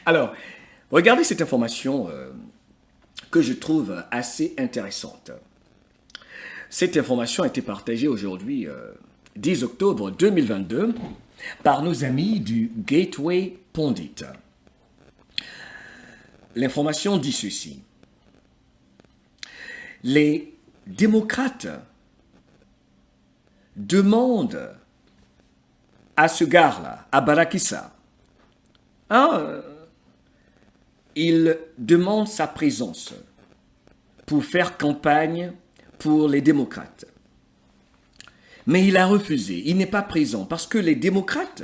Alors, regardez cette information que je trouve assez intéressante. Cette information a été partagée aujourd'hui, 10 octobre 2022, par nos amis du Gateway Pundit. L'information dit ceci. Les démocrates demandent à ce gars-là, à Barakissa, il demande sa présence pour faire campagne pour les démocrates. Mais il a refusé, il n'est pas présent parce que les démocrates,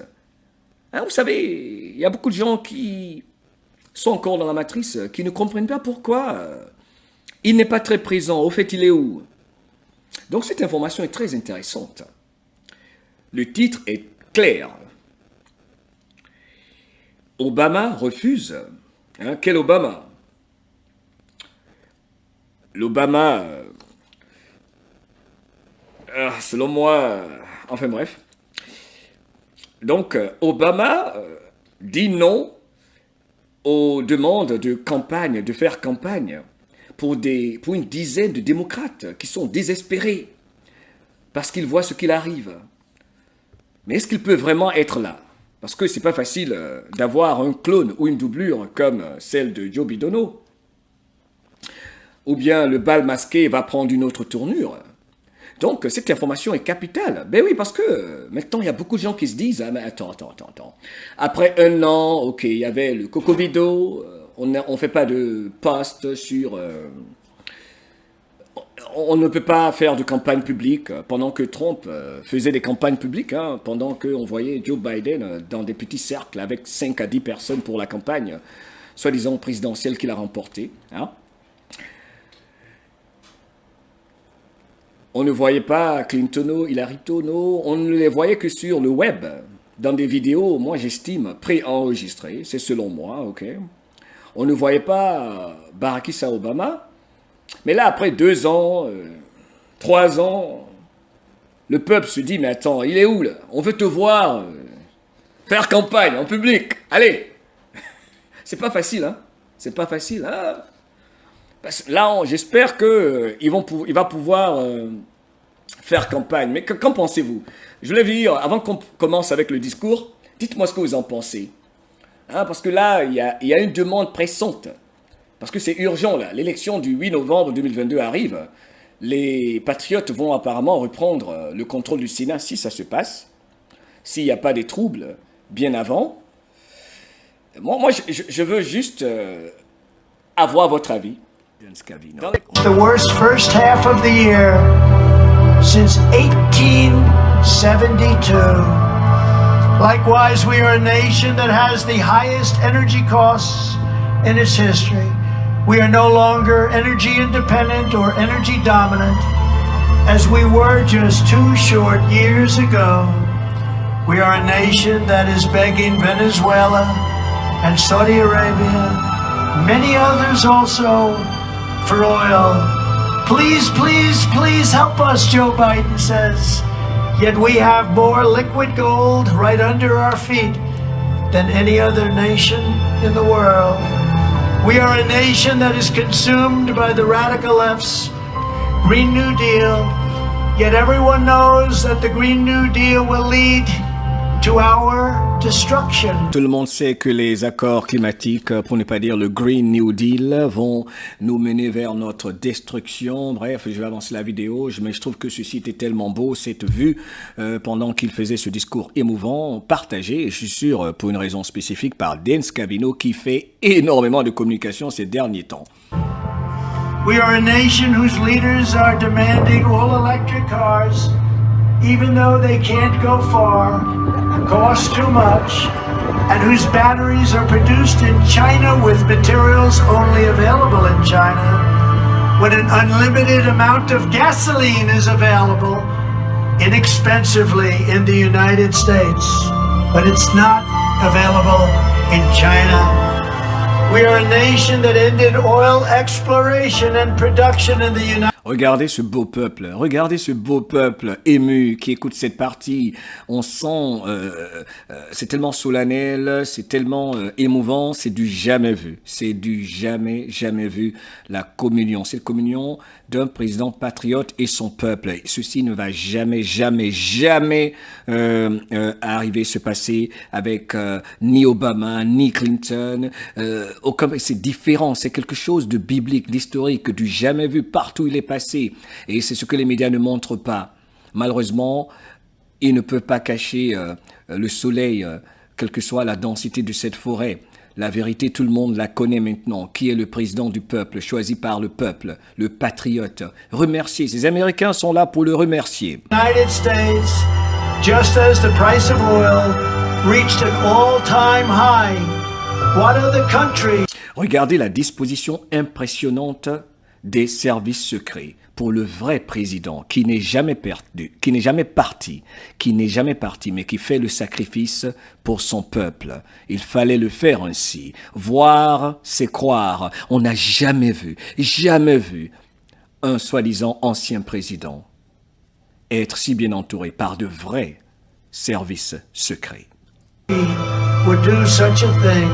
vous savez, il y a beaucoup de gens qui sont encore dans la matrice, qui ne comprennent pas pourquoi il n'est pas très présent. Au fait, il est où? Donc cette information est très intéressante. Le titre est clair. Obama refuse. Quel Obama? L'Obama, selon moi, enfin bref. Donc, Obama dit non aux demandes de campagne, de faire campagne pour une dizaine de démocrates qui sont désespérés parce qu'ils voient ce qu'il arrive. Mais est-ce qu'il peut vraiment être là? Parce que c'est pas facile d'avoir un clone ou une doublure comme celle de Joe Biden. Ou bien le bal masqué va prendre une autre tournure. Donc cette information est capitale. Ben oui, parce que maintenant il y a beaucoup de gens qui se disent « Ah mais attends. Après un an, ok, il y avait le Cocovido, on ne fait pas de post sur... on ne peut pas faire de campagne publique pendant que Trump faisait des campagnes publiques, pendant qu'on voyait Joe Biden dans des petits cercles avec 5 à 10 personnes pour la campagne, soi-disant présidentielle qu'il a remportée. On ne voyait pas Clinton, Hillary, on ne les voyait que sur le web, dans des vidéos, moi j'estime, préenregistrées, c'est selon moi, ok. On ne voyait pas Barack Obama. Mais là, après 2 ans, 3 ans, le peuple se dit, mais attends, il est où là? On veut te voir faire campagne en public. Allez. C'est pas facile, C'est pas facile, Parce que là, j'espère qu'il va pouvoir faire campagne. Mais qu'en pensez-vous? Je voulais vous dire, avant qu'on commence avec le discours, dites-moi ce que vous en pensez. Parce que là, il y a une demande pressante. Parce que c'est urgent, là. L'élection du 8 novembre 2022 arrive. Les patriotes vont apparemment reprendre le contrôle du Sénat si ça se passe. S'il n'y a pas des troubles bien avant. Moi je veux juste avoir votre avis. The worst first half of the year since 1872. Likewise, we are a nation that has the highest energy costs in its history. We are no longer energy independent or energy dominant, as we were just 2 short years ago. We are a nation that is begging Venezuela and Saudi Arabia, many others also, for oil. Please, please, please help us, Joe Biden says. Yet we have more liquid gold right under our feet than any other nation in the world. We are a nation that is consumed by the radical left's Green New Deal, yet everyone knows that the Green New Deal will lead to our destruction. Tout le monde sait que les accords climatiques, pour ne pas dire le Green New Deal, vont nous mener vers notre destruction. Bref, je vais avancer la vidéo, mais je trouve que ceci était tellement beau, cette vue, pendant qu'il faisait ce discours émouvant, partagé, je suis sûr, pour une raison spécifique, par Dan Scavino, qui fait énormément de communication ces derniers temps. We are a nation whose leaders are demanding all-electric cars, even though they can't go far, cost too much, and whose batteries are produced in China with materials only available in China, when an unlimited amount of gasoline is available inexpensively in the United States, but it's not available in China. We are a nation that ended oil exploration and production in the United States. Regardez ce beau peuple ému qui écoute cette partie. On sent, c'est tellement solennel, c'est tellement émouvant, c'est du jamais vu. C'est du jamais vu. La communion, c'est la communion d'un président patriote et son peuple. Ceci ne va jamais arriver, se passer avec ni Obama, ni Clinton. C'est différent, c'est quelque chose de biblique, d'historique, du jamais vu. Partout il est passé. Et c'est ce que les médias ne montrent pas. Malheureusement, ils ne peuvent pas cacher le soleil, quelle que soit la densité de cette forêt. La vérité, tout le monde la connaît maintenant. Qui est le président du peuple, choisi par le peuple, le patriote? Remercier. Ces Américains sont là pour le remercier. United States, just as the price of oil reached an all-time high, what other country? Regardez la disposition impressionnante des services secrets pour le vrai président qui n'est jamais perdu, qui n'est jamais parti, mais qui fait le sacrifice pour son peuple. Il fallait le faire ainsi. Voir, c'est croire. On n'a jamais vu un soi-disant ancien président être si bien entouré par de vrais services secrets. Would do such a thing.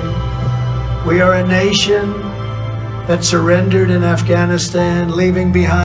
We are a nation that surrendered in Afghanistan, leaving behind